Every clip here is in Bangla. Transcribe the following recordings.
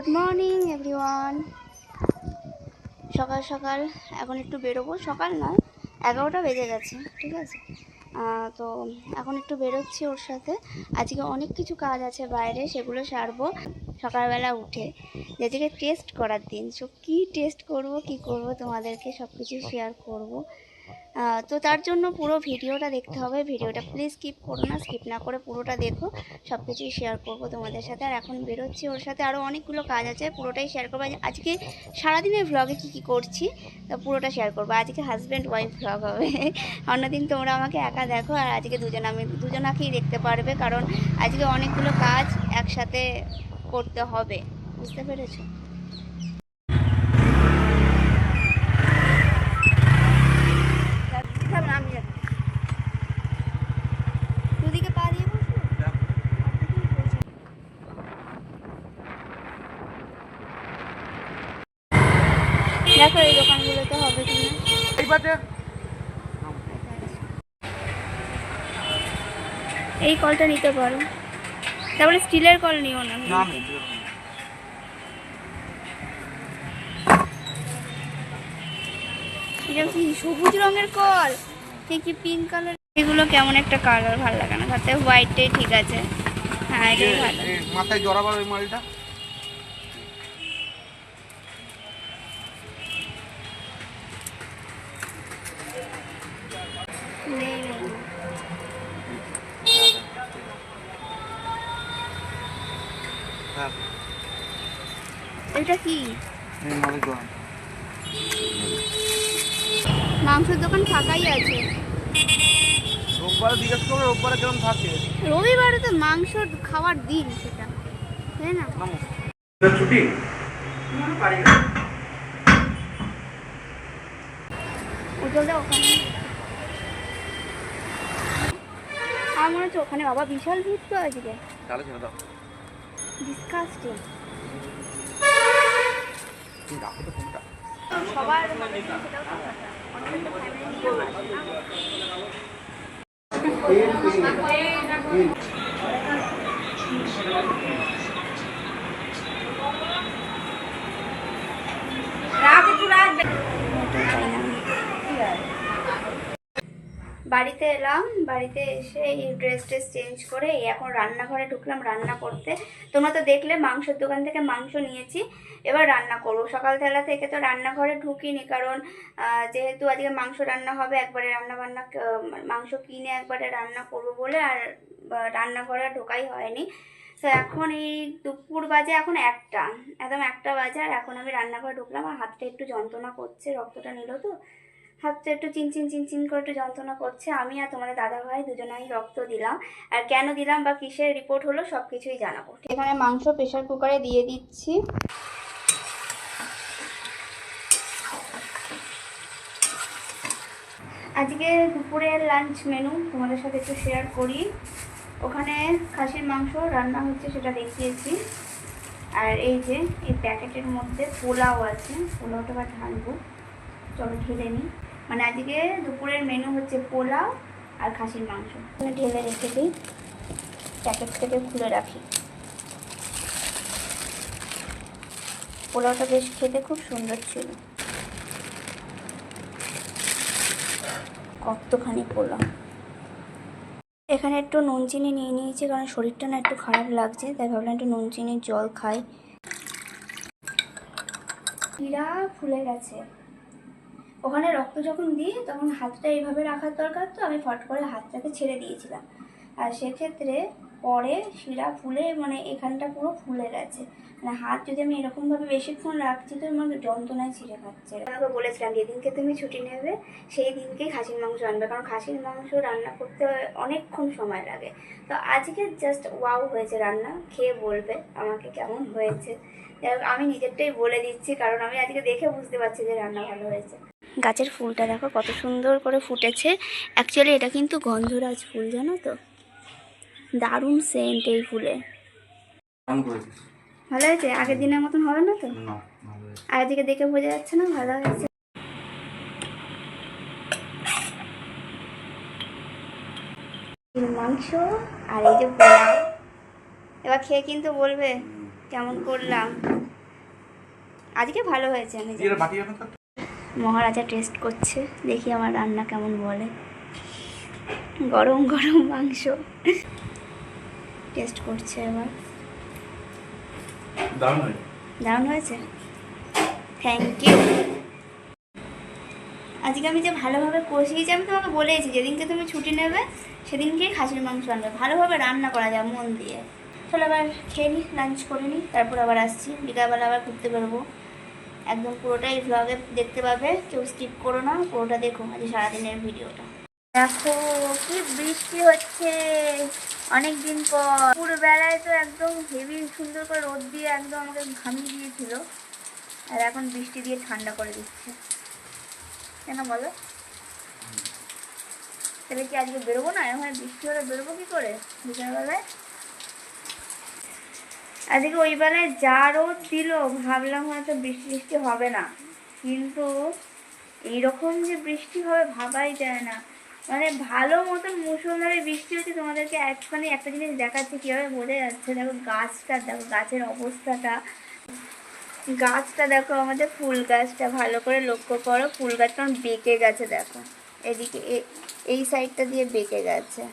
Good morning everyone. সকাল সকাল এখন একটু বেরোবো, সকাল নয় 11টা বেজে গেছে, ঠিক আছে। তো এখন একটু বেরোচ্ছি ওর সাথে। আজকে অনেক কিছু কাজ আছে বাইরে, সেগুলো সারবো সকালবেলা উঠে। আজকে টেস্ট করার দিন, সো কী টেস্ট করব কি করব তোমাদেরকে সব কিছু শেয়ার করব। তো তার জন্য পুরো ভিডিওটা দেখতে হবে। ভিডিওটা প্লিজ স্কিপ করো না, স্কিপ না করে পুরোটা দেখো, সব কিছুই শেয়ার করবো তোমাদের সাথে। আর এখন বেরোচ্ছি ওর সাথে, আরও অনেকগুলো কাজ আছে, পুরোটাই শেয়ার করবো। আজকে সারাদিনের ভ্লগে কী কী করছি তা পুরোটা শেয়ার করবো। আজকে হাজব্যান্ড ওয়াইফ ভ্লগ হবে। অন্যদিন তোমরা আমাকে একা দেখো, আর আজকে আমি দুজনাকেই দেখতে পারবে, কারণ আজকে অনেকগুলো কাজ একসাথে করতে হবে, বুঝতে পেরেছো? দুদিকে পা দিয়ে বসো। দেখো এই দোকানগুলোতে হবে কিনা। এই কলটা নিতে পারো, তারপরে স্টিলের কল নিও না। এটা কি সবুজ রঙের কল, কি পিঙ্ক কালার? এগুলো কেমন একটা কালার, ভালো লাগে না। তাতে হোয়াইটটাই ঠিক আছে। হ্যাঁ এটাই ভালো। মাথায় জড়াবার ওই মালটা নেই। এটা কি মাংসের দোকান ফাঁকাই আছে। রোববারে জিজ্ঞেস করবে রোববারে কেমন থাকে। রবিবারে তো মাংস খাওয়ার দিন, সেটা তাই না? ছুটি ওখানে আমার মনে হচ্ছে ওখানে বাবা বিশাল ভিড় তো আজকে, ডিসকাস্টিং। সবার বাড়িতে এলাম, বাড়িতে এসে এই ড্রেস চেঞ্জ করে এখন রান্নাঘরে ঢুকলাম রান্না করতে। তোমরা তো দেখলে মাংসের দোকান থেকে মাংস নিয়েছি, এবার রান্না করবো। সকালবেলা থেকে তো রান্নাঘরে ঢুকিনি, কারণ যেহেতু আজকে মাংস রান্না হবে, একবারে মাংস কিনে একবারে রান্না করবো বলে আর রান্নাঘরে ঢোকাই হয়নি। তো এখন এই দুপুর বাজে, এখন একদম একটা বাজে, আর এখন আমি রান্নাঘরে ঢুকলাম। আর হাতটা একটু যন্ত্রণা করছে, রক্তটা নিল তো হাতটা একটু চিনচিন করে একটু যন্ত্রণা করছে। আমি আর তোমাদের দাদাভাই দুজনেই রক্ত দিলাম, আর কেন দিলাম বা কিসের রিপোর্ট হলো সব কিছুই জানাবো। এখানে মাংস প্রেশার কুকারে দিয়ে দিচ্ছি। আজকে দুপুরের লাঞ্চ মেনু তোমাদের সাথে একটু শেয়ার করি। ওখানে খাসির মাংস রান্না হচ্ছে, সেটা দেখিয়েছি। আর এই যে এই প্যাকেটের মধ্যে পোলাও আছে, পোলাওটা বা ঢালবো, চলো ঢেলে নিই। মানে আজকে দুপুরের মেনু হচ্ছে পোলাও আর খাসির মাংস। ঢেলে রেখে দিই, প্যাকেট থেকে খুলে রাখি। পোলাওটা বেশ খেতে খুব সুন্দর ছিল। কতখানি পোলাও। এখানে একটু নুন চিনি নিয়ে নিয়েছি, কারণ শরীরটা না একটু খারাপ লাগছে, তাই ভাবলাম একটু নুন চিনির জল খাই। শিরা ফুলে গেছে। ওখানে রক্ত যখন দিই তখন হাতটা এইভাবে রাখার দরকার, তো আমি ফট করে হাতটাকে ছেড়ে দিয়েছিলাম, আর সেক্ষেত্রে পরে শিরা ফুলে মানে এখানটা পুরো ফুলে গেছে। মানে হাত যদি আমি এরকমভাবে বেশিক্ষণ রাখছি তো আমার যন্ত্রণায় ছিঁড়ে খাচ্ছে। আমাকে বলেছিলাম যেদিনকে তুমি ছুটি নেবে সেই দিনকেই খাসির মাংস আনবে, কারণ খাসির মাংস রান্না করতে অনেকক্ষণ সময় লাগে। তো আজকে জাস্ট ওয়াও হয়েছে রান্না, খেয়ে বলবে আমাকে কেমন হয়েছে। আমি নিজেরটাই বলে দিচ্ছি, কারণ আমি আজকে দেখে বুঝতে পারছি যে রান্না ভালো হয়েছে। গাছের ফুলটা দেখো কত সুন্দর করে ফুটেছে। অ্যাকচুয়ালি এটা কিন্তু গন্ধরাজ ফুল, জানো তো, দারুণ সেন্ট এই ফুলে। ভালো হয়েছে, আগের দিনের মতন হবে না তো? আজকে দেখে বোঝা যাচ্ছে না ভালো হয়েছে। মাংস আর এই যে পোলাও, এবার খেয়ে কিন্তু বলবে কেমন করলাম। আজকে ভালো হয়েছে। আমি জানি। মহারাজা টেস্ট করছে, দেখি আমার রান্না কেমন বলে। গরম গরম মাংস টেস্ট করছে এবার। দারুণ হয়েছে, থ্যাংক ইউ। আজকে আমি যে ভালোভাবে কষিয়েছি, আমি তোমাকে বলেছি যেদিনকে তুমি ছুটি নেবে সেদিনকেই খাসির মাংস আনবে, ভালোভাবে রান্না করা যায় মন দিয়ে। চলো আবার খেয়ে নিই, লাঞ্চ করে নিই, তারপর আবার আসছি। বিকালবেলা আবার ঘুরতে বেরোবো, একদম পুরোটাই ভ্লগে দেখতে পাবে, কেউ স্কিপ করো না, পুরোটা দেখো আজ সারাদিনের ভিডিওটা। দেখো কি বৃষ্টি হচ্ছে অনেক দিন পর। পুরবেলায় তো একদম হেভি সুন্দর করে রোদ দিয়ে একদম আমাকে ঘামিয়ে দিয়েছিল, আর এখন বৃষ্টি দিয়ে ঠান্ডা করে দিচ্ছে। কেন বলো? তাহলে কি আজকে বেরোবো না? এখন বৃষ্টি হলে বেরোবো কি করে বিকালবেলায়? আজকে ওই বেলায় যা রোদ দিল, ভাবলাম হয়তো বৃষ্টি হবে না, কিন্তু এইরকম যে বৃষ্টি হবে ভাবাই যায় না। মানে ভালো মতন মুষলধারে বৃষ্টি হচ্ছে। তোমাদেরকে একখানে একটা জিনিস দেখাচ্ছি কীভাবে বোঝা যাচ্ছে। দেখো গাছটা, দেখো গাছের অবস্থাটা, গাছটা দেখো, আমাদের ফুল গাছটা ভালো করে লক্ষ্য করো। ফুল গাছটা বেঁকে গেছে, দেখো এদিকে এই সাইডটা দিয়ে বেঁকে গেছে,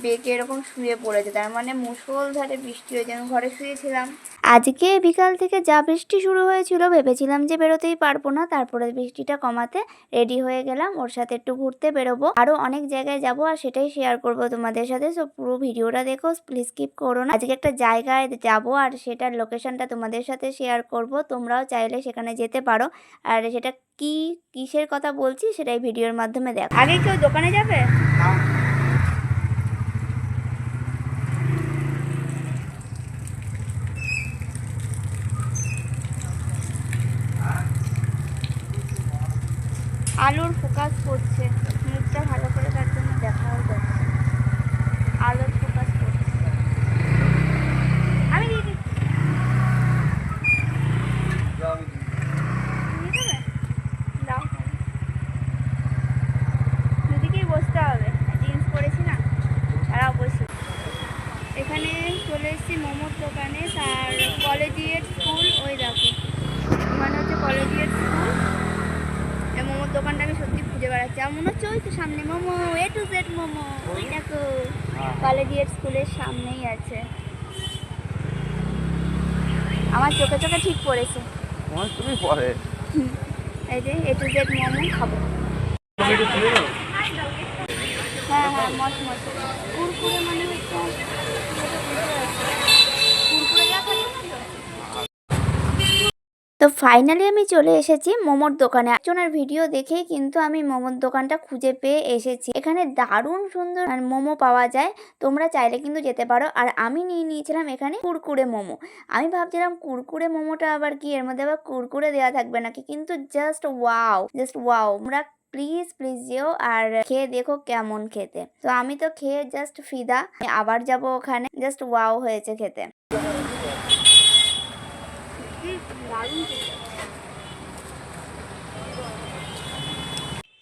বেঁকে এরকম শুয়ে পড়েছে, তার মানে মুষলধারে বৃষ্টি হয়েছে। আমি ঘরে শুয়েছিলাম। আজকে বিকাল থেকে যা বৃষ্টি শুরু হয়েছিল, ভেবেছিলাম যে বেরোতেই পারবো না, তারপরে বৃষ্টিটা কমাতে রেডি হয়ে গেলাম। ওর সাথে একটু ঘুরতে বেরোবো, আরও অনেক জায়গায় যাব, আর সেটাই শেয়ার করব তোমাদের সাথে। সো পুরো ভিডিওটা দেখো, প্লিজ স্কিপ করো না। আজকে একটা জায়গায় যাব, আর সেটার লোকেশনটা তোমাদের সাথে শেয়ার করব, তোমরাও চাইলে সেখানে যেতে পারো। আর সেটা কিসের কথা বলছি সেটাই ভিডিওর মাধ্যমে দেখো। আগে কেউ দোকানে যাবে? আলুর ফোকাস করছে, মুখটা ভালো করে তার জন্য দেখাও যাচ্ছে। আলুর ফোকাস করছে। আমি দিয়ে দিচ্ছি, দাও। দুদিকেই বসতে হবে, জিন্স পরেছি না, তারাও বসি। এখানে চলে এসেছি মোমোর দোকানে, তার কলেজিয়েট স্কুল, ওই দেখো ওখানে হচ্ছে কলেজিয়েট স্কুল। এই মোমোর দোকানটা আমি সত্যি খুঁজে বেড়াচ্ছি, আমার মনে হচ্ছে ওই তো সামনে momo, A to Z momo, ওই দেখো কলেজিয়েট স্কুলের সামনেই আছে। আমার চোখে চোখে ঠিক পড়েছে। তুমি পরে এই যে A to Z মোমো খাবো। হ্যাঁ হ্যাঁ, মচমচ কুরকুরে, মানে হচ্ছে কুরকুরে যা খাচ্ছি না তো। তো ফাইনালি আমি চলে এসেছি মোমোর দোকানে। একজনের ভিডিও দেখেই কিন্তু আমি মোমোর দোকানটা খুঁজে পেয়ে এসেছি। এখানে দারুণ সুন্দর মোমো পাওয়া যায়, তোমরা চাইলে কিন্তু যেতে পারো। আর আমি নিয়েছিলাম এখানে কুরকুরে মোমো। আমি ভাবছিলাম কুরকুরে মোমোটা আবার কি, এর মধ্যে আবার কুরকুরে দেওয়া থাকবে নাকি, কিন্তু জাস্ট ওয়াও, জাস্ট ওয়াও। তোমরা প্লিজ প্লিজ যেও আর খেয়ে দেখো কেমন খেতে। তো আমি তো খেয়ে জাস্ট ফিদা, আবার যাব ওখানে। জাস্ট ওয়াও হয়েছে খেতে।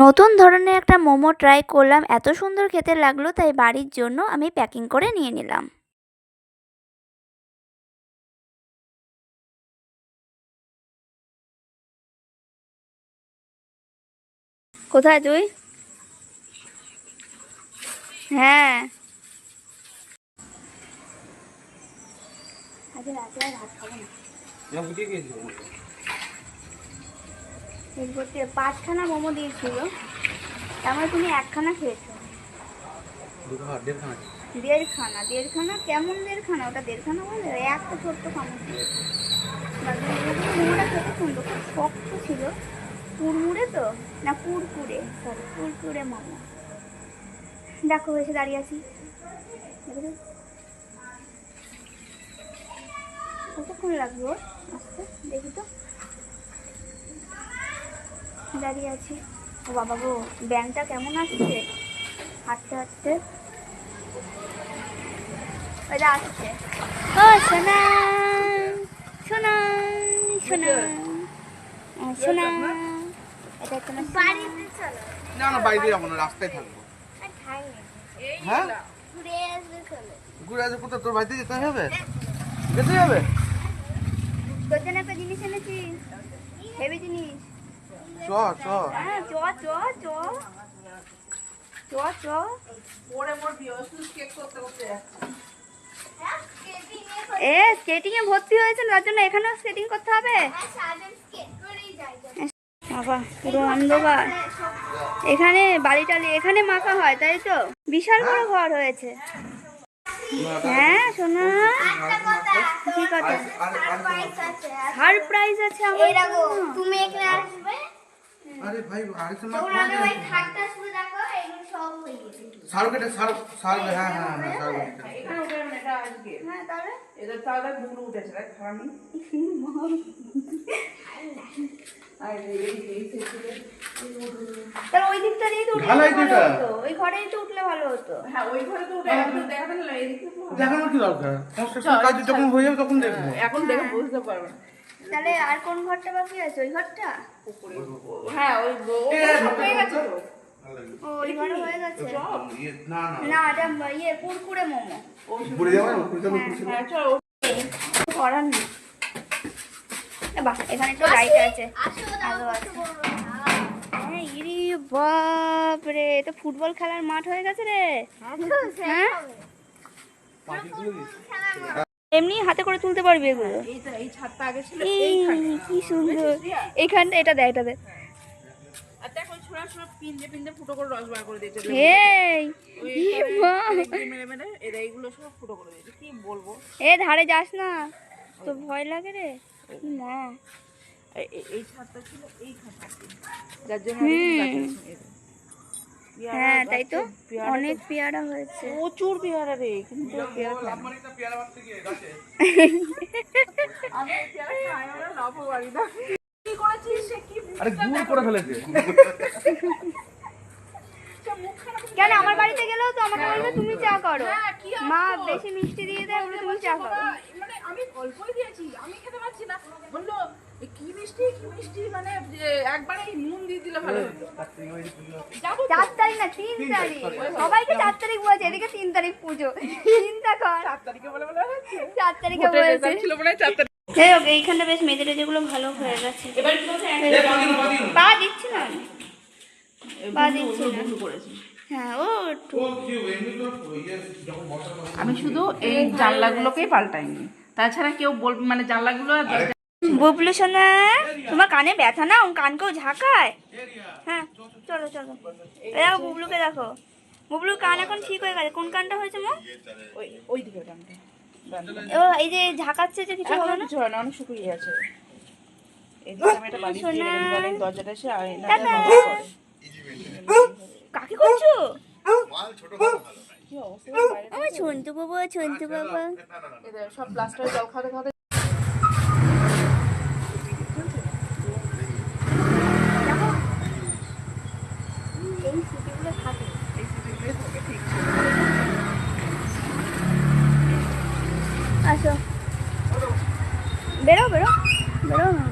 নতুন ধরনের একটা মোমো ট্রাই করলাম, এত সুন্দর খেতে লাগলো, তাই বাড়ির জন্য আমি প্যাকিং করে নিয়ে নিলাম। কোথায় তুই? হ্যাঁ, আজকে রাতে আর ভাত খাবো না। এরপর 5খানা মোমো দিয়েছিল, তার মানে তুমি 1খানা খেয়েছো। 1.5খানা কেমন 1.5খানা? ওটা 1.5খানা বলে, একটা ছোট্ট চামচ দিয়েছে। মোমোটা খেতে সুন্দর, খুব শক্ত ছিল, কুড়মুড়ে তো না কুরকুরে, সরি কুরকুরে মোমো। দেখো এসে দাঁড়িয়ে আছি, কতক্ষণ লাগবে ওর আসতে, দেখি তো। দাঁড়িয়ে আছি। ও বাবা গো, ব্যাংকটা কেমন আসছে হাঁটতে হাঁটতে। ওইটা আসছে। ও সোনা সোনা সোনা সোনা, এটা একটা বাড়িতে চলো। না না, বাইরে যাবো না, রাস্তায় থাকবো। হ্যাঁ, ঘুরে আসবে চলো। ঘুরে আসবো কোথায়? তোর বাড়িতে যেতে হবে, যেতে হবে। তোর জন্য একটা জিনিস এনেছি। হেভি জিনিস। চ চ হ্যাঁ চ চ চ চ চ। এ স্কেটিং এ ভর্তি হয়েছে তার জন্য এখানেও স্কেটিং করতে হবে। বাবা পুরো অন্ধকার এখানে, বাড়ি টালি এখানে মাখা হয় তাই তো? বিশাল বড় ঘর হয়েছে। হ্যাঁ শোনা কি কথা? সারপ্রাইজ আছে আমার জন্য। তুমি এখানে আসবে আরে ভাই আরেকটা তখন আমি ওই খাটটা শুরু দেখো এগুলো সব হয়ে গেছে সারকেটে সার হ্যাঁ হ্যাঁ হ্যাঁ সারকেটে হ্যাঁ তাহলে তাহলে ওই দিকটা দিয়ে তো উঠলে ঢালাই ভালো দিকটা? হতো, ওই ঘরেই তো উঠলে ভালো হতো। দেখানোর কি দরকার? কনস্ট্রাকশন কাজ যখন হয়ে যাবে তখন দেখবো। এখন দেখে বুঝতে পারবে না। তাহলে আর কোন ঘরটা বাকি আছে? ওই ঘরটা? হ্যাঁ ওই সব হয়ে গেছে তো। ও ওই ঘর হয়ে গেছে। না না এটা ইয়ে কুরকুরে মোমো। ঘুরে যাবে না? ঘুরে যাবে কিছু হ্যাঁ চলো কিছু করার নেই। বাহ এখানে তো লাইট আছে, আলো আছে। হ্যাঁ ইরি বাপ রে, তো ফুটবল খেলার মাঠ হয়ে গেছে রে। হ্যাঁ এমনি হাতে করে তুলতে পারবি এগুলো। এই ছাদটা আগে ছিল এই এইখানে। কি সুন্দর। এইখানটা এটা দেখ, এটা দেখ। আর দেখো ছোড়া ছোড়া পিন্দে ফুটো করে রস বার করে দিয়েছে। এই ই মা। মেরে মেরে এরা এইগুলো সব ফুটো করে দিয়েছে। কি বলবো? এ ধারে যাস না, তো ভয় লাগে রে। ই মা এই ছাদটা ছিল এইখানে, যার জন্য হ্যাঁ তাই তো, অনেক পেয়ারা হয়েছে। প্রচুর পেয়ারা রে, কিন্তু পেয়ারা আমার একটা পেয়ারা বাড়তে গিয়ে গাছে আমি পেয়ারা খাই না, লাভও পারি না। কি করেছিস সে? কি আরে গুড় করে ফেলেছে। কেন আমার বাড়িতে গেলেও তো আমাকে বলবে তুমি চা করো, হ্যাঁ, কি আর মা বেশি মিষ্টি দিয়ে দেয় বলে তুমি চা করো। মানে আমি অল্পই দিয়েছি, আমি খেতে পারছি না। বললো "এ কি মিষ্টি মানে যে একবারে নুন দিয়ে দিলে ভালো হতো।" যাবো তো। 4 তারিখ না 3 তারিখ, সবাইকে 4 তারিখ বলছে, এদিকে 3 তারিখ পুজো। চিন্তা কর 4 তারিখে বলে হচ্ছে 4 তারিখে বলছে। ছিল মনে হয় 4 তারিখ। যাই হোক এইখানটা বেশ মেজে যেগুলো ভালো হয়ে গেছে। এবার কি বলছে? পা দিচ্ছি না আমি। পা দিচ্ছি না। করেছি হ্যাঁ ও একটু। আমি শুধু এই জানলাগুলোকেই পাল্টাইনি, তাছাড়া কেউ বলবে মানে জানলাগুলো আর দরজা। বুবলু সোনা তোমার কানে ব্যথা না? কানকেও ঝাঁকায়। হ্যাঁ চলো চলো, দেখো বুবলুকে দেখো, বুবলুর কান এখন ঠিক হয়ে গেছে। কোন কানটা হয়েছে মা? ওই দিকের কানটা ও এই যে ঝাঁকাচ্ছে যে কিছু হলো না? কিছু হয় না, অনেক শুকিয়ে গেছে। এই দিকে আমি একটা বালিশ দিয়ে রেখে দিই, বলে দরজাটা এসে আয়না টাটা। বন্ধ করে। কাকে করছো? কি অবস্থা বাইরে আমার ছন্তু বাবা, ছন্তু বাবা। এদের সব প্লাস্টারে জল খাতে খাতে এই স্মৃতিগুলো থাকে। আসো বেরো বেরো বেরো না।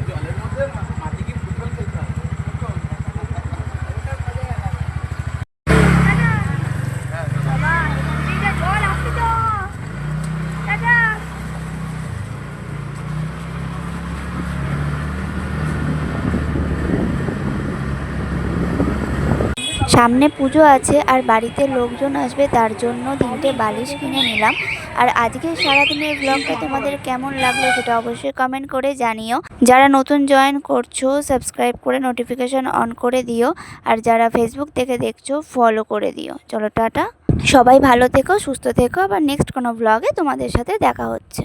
জলের মধ্যে মাটি কি ফুটবল খেলতে হবে? বাবা এদিকে জল আসছে তো। টাটা। সামনে পুজো আছে আর বাড়িতে লোকজন আসবে, তার জন্য 3টে বালিশ কিনে নিলাম। আর আজকে সারাদিনের ব্লগটা তোমাদের কেমন লাগলো সেটা অবশ্যই কমেন্ট করে জানিও। যারা নতুন জয়েন করছো সাবস্ক্রাইব করে নোটিফিকেশন অন করে দিও, আর যারা ফেসবুক থেকে দেখছো ফলো করে দিও। চলো টাটা, সবাই ভালো থেকো, সুস্থ থেকো, আবার নেক্সট কোনো ব্লগে তোমাদের সাথে দেখা হচ্ছে।